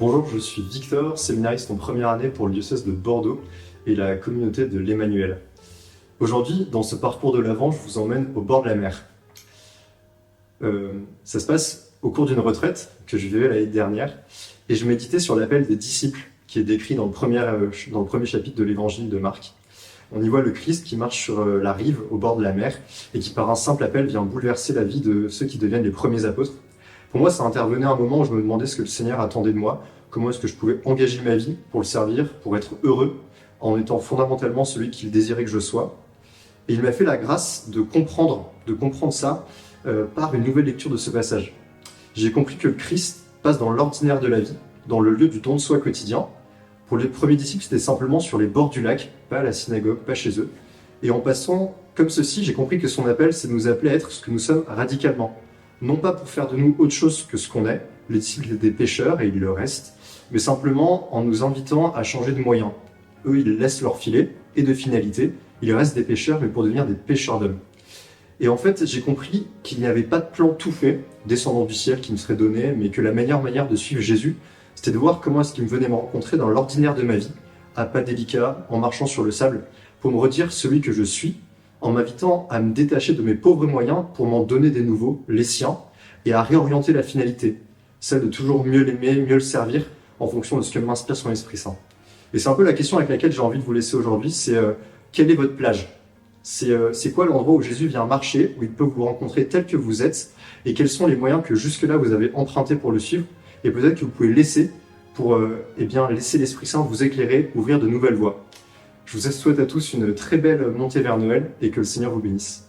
Bonjour, je suis Victor, séminariste en première année pour le diocèse de Bordeaux et la communauté de l'Emmanuel. Aujourd'hui, dans ce parcours de l'Avent, je vous emmène au bord de la mer. Ça se passe au cours d'une retraite que je vivais l'année dernière et je méditais sur l'appel des disciples qui est décrit dans le premier chapitre de l'évangile de Marc. On y voit le Christ qui marche sur la rive au bord de la mer et qui par un simple appel vient bouleverser la vie de ceux qui deviennent les premiers apôtres. Pour moi, ça intervenait à un moment où je me demandais ce que le Seigneur attendait de moi, comment est-ce que je pouvais engager ma vie pour le servir, pour être heureux, en étant fondamentalement celui qu'il désirait que je sois. Et il m'a fait la grâce de comprendre ça par une nouvelle lecture de ce passage. J'ai compris que le Christ passe dans l'ordinaire de la vie, dans le lieu du don de soi quotidien. Pour les premiers disciples, c'était simplement sur les bords du lac, pas à la synagogue, pas chez eux. Et en passant comme ceci, j'ai compris que son appel, c'est de nous appeler à être ce que nous sommes radicalement. Non pas pour faire de nous autre chose que ce qu'on est, les disciples étaient des pécheurs et ils le restent, mais simplement en nous invitant à changer de moyens. Eux, ils laissent leur filet et de finalité, ils restent des pécheurs, mais pour devenir des pécheurs d'hommes. Et en fait, j'ai compris qu'il n'y avait pas de plan tout fait, descendant du ciel, qui me serait donné, mais que la meilleure manière de suivre Jésus, c'était de voir comment est-ce qu'il me venait me rencontrer dans l'ordinaire de ma vie, à pas délicat, en marchant sur le sable, pour me redire celui que je suis, en m'invitant à me détacher de mes pauvres moyens pour m'en donner des nouveaux, les siens, et à réorienter la finalité, celle de toujours mieux l'aimer, mieux le servir, en fonction de ce que m'inspire son Esprit Saint. Et c'est un peu la question avec laquelle j'ai envie de vous laisser aujourd'hui, c'est quelle est votre plage ? C'est quoi l'endroit où Jésus vient marcher, où il peut vous rencontrer tel que vous êtes, et quels sont les moyens que jusque-là vous avez empruntés pour le suivre, et peut-être que vous pouvez laisser pour laisser l'Esprit Saint vous éclairer, ouvrir de nouvelles voies. Je vous souhaite à tous une très belle montée vers Noël et que le Seigneur vous bénisse.